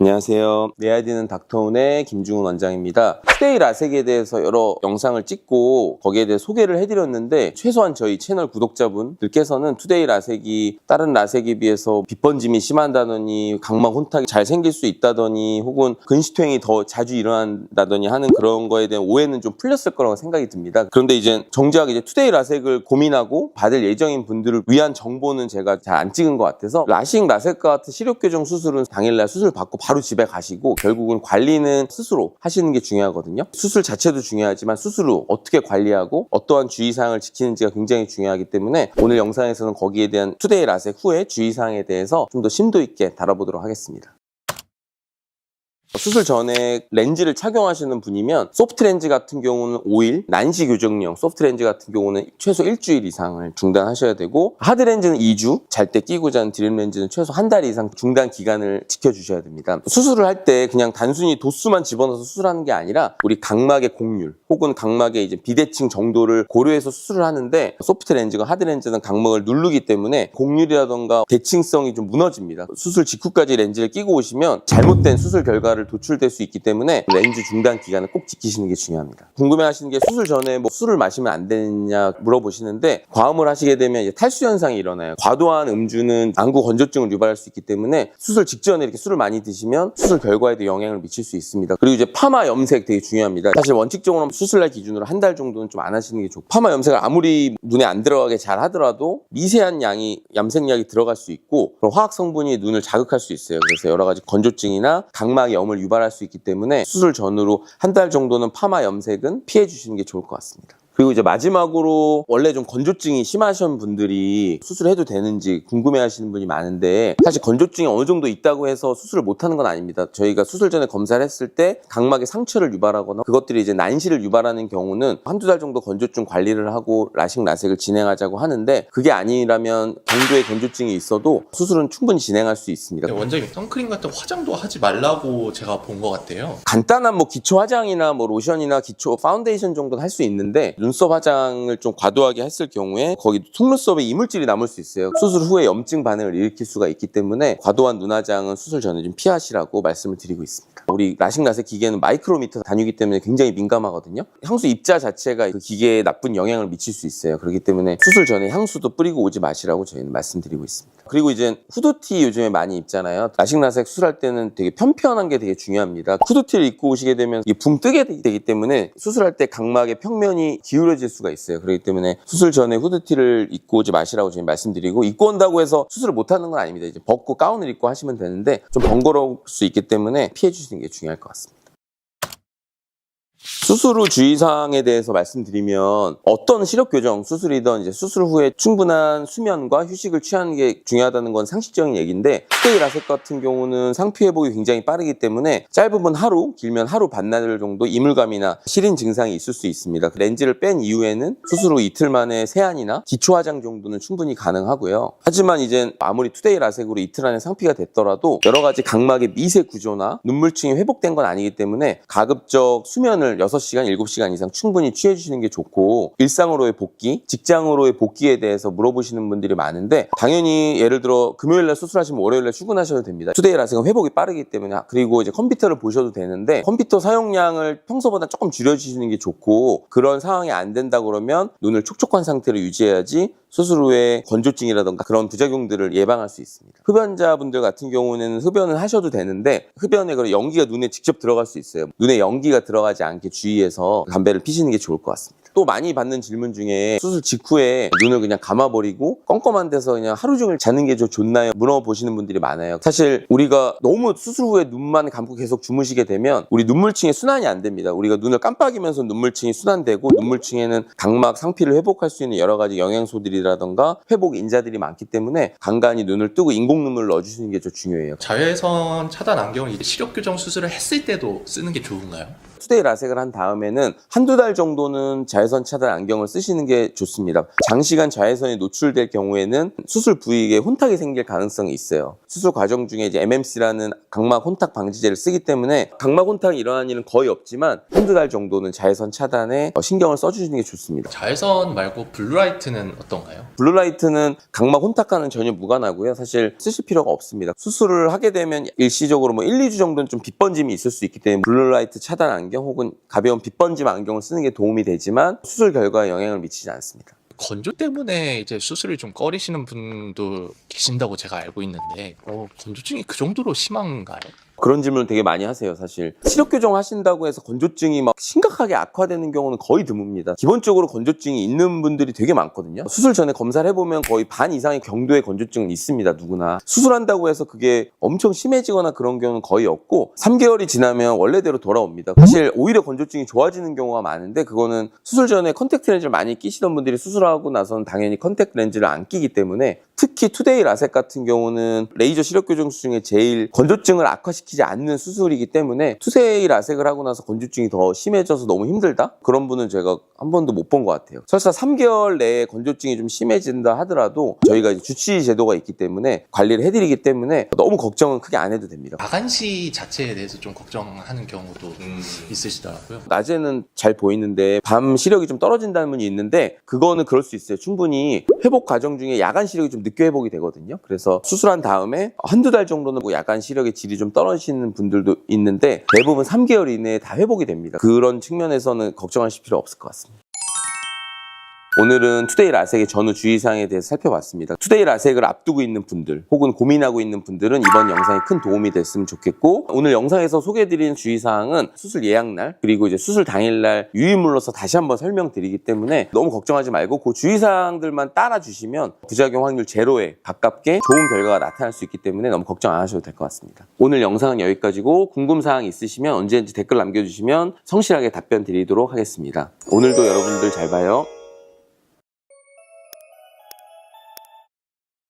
안녕하세요. 내 아이디는 닥터운의 김중훈 원장입니다. 투데이 라섹에 대해서 여러 영상을 찍고 거기에 대해 소개를 해드렸는데 최소한 저희 채널 구독자분들께서는 투데이 라섹이 다른 라섹에 비해서 빛번짐이 심하다더니 각막 혼탁이 잘 생길 수 있다더니 혹은 근시통이 더 자주 일어난다더니 하는 그런 거에 대한 오해는 좀 풀렸을 거라고 생각이 듭니다. 그런데 이제 정작 이제 투데이 라섹을 고민하고 받을 예정인 분들을 위한 정보는 제가 잘 안 찍은 것 같아서 라식 라섹과 같은 시력 교정 수술은 당일날 수술 받고 바로 집에 가시고 결국은 관리는 스스로 하시는 게 중요하거든요. 수술 자체도 중요하지만 수술 후 어떻게 관리하고 어떠한 주의사항을 지키는지가 굉장히 중요하기 때문에 오늘 영상에서는 거기에 대한 투데이 라섹 후의 주의사항에 대해서 좀 더 심도 있게 다뤄보도록 하겠습니다. 수술 전에 렌즈를 착용하시는 분이면 소프트 렌즈 같은 경우는 5일, 난시 교정용 소프트 렌즈 같은 경우는 최소 일주일 이상을 중단하셔야 되고 하드 렌즈는 2주, 잘 때 끼고 자는 드림 렌즈는 최소 한 달 이상 중단 기간을 지켜주셔야 됩니다. 수술을 할 때 그냥 단순히 도수만 집어넣어서 수술하는 게 아니라 우리 각막의 곡률 혹은 각막의 이제 비대칭 정도를 고려해서 수술을 하는데 소프트 렌즈가 하드 렌즈는 각막을 누르기 때문에 곡률이라던가 대칭성이 좀 무너집니다. 수술 직후까지 렌즈를 끼고 오시면 잘못된 수술 결과를 도출될 수 있기 때문에 렌즈 중단 기간을 꼭 지키시는 게 중요합니다. 궁금해하시는 게 수술 전에 뭐 술을 마시면 안 되느냐 물어보시는데 과음을 하시게 되면 이제 탈수 현상이 일어나요. 과도한 음주는 안구 건조증을 유발할 수 있기 때문에 수술 직전에 이렇게 술을 많이 드시면 수술 결과에도 영향을 미칠 수 있습니다. 그리고 이제 파마 염색 되게 중요합니다. 사실 원칙적으로 수술날 기준으로 한 달 정도는 좀 안 하시는 게 좋고 파마 염색을 아무리 눈에 안 들어가게 잘 하더라도 미세한 양이 염색약이 들어갈 수 있고 그런 화학 성분이 눈을 자극할 수 있어요. 그래서 여러 가지 건조증이나 각막의 염을 유발할 수 있기 때문에 수술 전후로 한 달 정도는 파마 염색은 피해 주시는 게 좋을 것 같습니다. 그리고 이제 마지막으로 원래 좀 건조증이 심하신 분들이 수술해도 되는지 궁금해 하시는 분이 많은데 사실 건조증이 어느 정도 있다고 해서 수술을 못 하는 건 아닙니다. 저희가 수술 전에 검사를 했을 때 각막에 상처를 유발하거나 그것들이 이제 난시를 유발하는 경우는 한두 달 정도 건조증 관리를 하고 라식 라섹을 진행하자고 하는데 그게 아니라면 정도의 건조증이 있어도 수술은 충분히 진행할 수 있습니다. 원장님 선크림 같은 화장도 하지 말라고 제가 본 것 같아요. 간단한 뭐 기초 화장이나 뭐 로션이나 기초 파운데이션 정도는 할 수 있는데 눈썹 화장을 좀 과도하게 했을 경우에 거기 속눈썹에 이물질이 남을 수 있어요. 수술 후에 염증 반응을 일으킬 수가 있기 때문에 과도한 눈화장은 수술 전에 좀 피하시라고 말씀을 드리고 있습니다. 우리 라식 라섹 기계는 마이크로미터 단위이기 때문에 굉장히 민감하거든요. 향수 입자 자체가 그 기계에 나쁜 영향을 미칠 수 있어요. 그렇기 때문에 수술 전에 향수도 뿌리고 오지 마시라고 저희는 말씀드리고 있습니다. 그리고 이제 후드티 요즘에 많이 입잖아요. 라식 라섹 수술할 때는 되게 편편한 게 되게 중요합니다. 후드티를 입고 오시게 되면 이게 붕 뜨게 되기 때문에 수술할 때 각막의 평면이 기울어질 수가 있어요. 그렇기 때문에 수술 전에 후드티를 입고 오지 마시라고 저희 말씀드리고 입고 온다고 해서 수술을 못 하는 건 아닙니다. 이제 벗고 가운을 입고 하시면 되는데 좀 번거로울 수 있기 때문에 피해 주시는 게 중요할 것 같습니다. 수술 후 주의사항에 대해서 말씀드리면 어떤 시력교정 수술이든 이제 수술 후에 충분한 수면과 휴식을 취하는 게 중요하다는 건 상식적인 얘기인데 투데이 라섹 같은 경우는 상피 회복이 굉장히 빠르기 때문에 짧으면 하루, 길면 하루 반나절 정도 이물감이나 시린 증상이 있을 수 있습니다. 렌즈를 뺀 이후에는 수술 후 이틀 만에 세안이나 기초 화장 정도는 충분히 가능하고요. 하지만 이제 아무리 투데이 라섹으로 이틀 안에 상피가 됐더라도 여러 가지 각막의 미세 구조나 눈물층이 회복된 건 아니기 때문에 가급적 수면을 6시간, 7시간 이상 충분히 취해주시는 게 좋고 일상으로의 복귀, 직장으로의 복귀에 대해서 물어보시는 분들이 많은데 당연히 예를 들어 금요일날 수술하시면 월요일날 출근하셔도 됩니다. 투데이 라섹은 회복이 빠르기 때문에 그리고 이제 컴퓨터를 보셔도 되는데 컴퓨터 사용량을 평소보다 조금 줄여주시는 게 좋고 그런 상황이 안 된다 그러면 눈을 촉촉한 상태로 유지해야지 수술 후에 건조증이라던가 그런 부작용들을 예방할 수 있습니다. 흡연자분들 같은 경우는 흡연을 하셔도 되는데 흡연에 연기가 눈에 직접 들어갈 수 있어요. 눈에 연기가 들어가지 않게 주의해서 담배를 피시는 게 좋을 것 같습니다. 또 많이 받는 질문 중에 수술 직후에 눈을 그냥 감아버리고 껌껌한 데서 그냥 하루 종일 자는 게 좋나요? 물어보시는 분들이 많아요. 사실 우리가 너무 수술 후에 눈만 감고 계속 주무시게 되면 우리 눈물층의 순환이 안 됩니다. 우리가 눈을 깜빡이면서 눈물층이 순환되고 눈물층에는 각막 상피를 회복할 수 있는 여러 가지 영양소들이라던가 회복 인자들이 많기 때문에 간간히 눈을 뜨고 인공 눈물을 넣어주시는 게 좀 중요해요. 자외선 차단 안경을 시력 교정 수술을 했을 때도 쓰는 게 좋은가요? 투데이 라섹을 한 다음에는 한두 달 정도는 자외선 차단 안경을 쓰시는 게 좋습니다. 장시간 자외선에 노출될 경우에는 수술 부위에 혼탁이 생길 가능성이 있어요. 수술 과정 중에 이제 MMC라는 각막 혼탁 방지제를 쓰기 때문에 각막 혼탁이 일어나는 일은 거의 없지만 한두 달 정도는 자외선 차단에 신경을 써주시는 게 좋습니다. 자외선 말고 블루라이트는 어떤가요? 블루라이트는 각막 혼탁과는 전혀 무관하고요. 사실 쓰실 필요가 없습니다. 수술을 하게 되면 일시적으로 1, 2주 정도는 좀 빛번짐이 있을 수 있기 때문에 블루라이트 차단 안경 혹은 가벼운 빛번짐 안경을 쓰는 게 도움이 되지만 수술 결과에 영향을 미치지 않습니다. 건조 때문에 이제 수술을 좀 꺼리시는 분도 계신다고 제가 알고 있는데 건조증이 그 정도로 심한가요? 그런 질문을 되게 많이 하세요, 사실. 시력 교정 하신다고 해서 건조증이 막 심각하게 악화되는 경우는 거의 드뭅니다. 기본적으로 건조증이 있는 분들이 되게 많거든요. 수술 전에 검사를 해보면 거의 반 이상의 경도의 건조증은 있습니다, 누구나. 수술한다고 해서 그게 엄청 심해지거나 그런 경우는 거의 없고 3개월이 지나면 원래대로 돌아옵니다. 사실 오히려 건조증이 좋아지는 경우가 많은데 그거는 수술 전에 컨택트 렌즈를 많이 끼시던 분들이 수술하고 나서는 당연히 컨택트 렌즈를 안 끼기 때문에 특히 투데이 라섹 같은 경우는 레이저 시력 교정 수술 중에 제일 건조증을 악화시키지 않는 수술이기 때문에 투데이 라섹을 하고 나서 건조증이 더 심해져서 너무 힘들다? 그런 분은 제가 한 번도 못 본 것 같아요. 설사 3개월 내에 건조증이 좀 심해진다 하더라도 저희가 이제 주치 제도가 있기 때문에 관리를 해드리기 때문에 너무 걱정은 크게 안 해도 됩니다. 마간시 자체에 대해서 좀 걱정하는 경우도 있으시더라고요. 낮에는 잘 보이는데 밤 시력이 좀 떨어진다는 분이 있는데 그거는 그럴 수 있어요. 충분히 회복 과정 중에 야간 시력이 좀 늦게 회복이 되거든요. 그래서 수술한 다음에 한두 달 정도는 야간 시력의 질이 좀 떨어지는 분들도 있는데 대부분 3개월 이내에 다 회복이 됩니다. 그런 측면에서는 걱정하실 필요 없을 것 같습니다. 오늘은 투데이 라섹의 전후 주의사항에 대해서 살펴봤습니다. 투데이 라섹을 앞두고 있는 분들 혹은 고민하고 있는 분들은 이번 영상이 큰 도움이 됐으면 좋겠고 오늘 영상에서 소개해드린 주의사항은 수술 예약날 그리고 이제 수술 당일날 유의물로서 다시 한번 설명드리기 때문에 너무 걱정하지 말고 그 주의사항들만 따라주시면 부작용 확률 제로에 가깝게 좋은 결과가 나타날 수 있기 때문에 너무 걱정 안 하셔도 될 것 같습니다. 오늘 영상은 여기까지고 궁금사항 있으시면 언제든지 댓글 남겨주시면 성실하게 답변 드리도록 하겠습니다. 오늘도 여러분들 잘 봐요.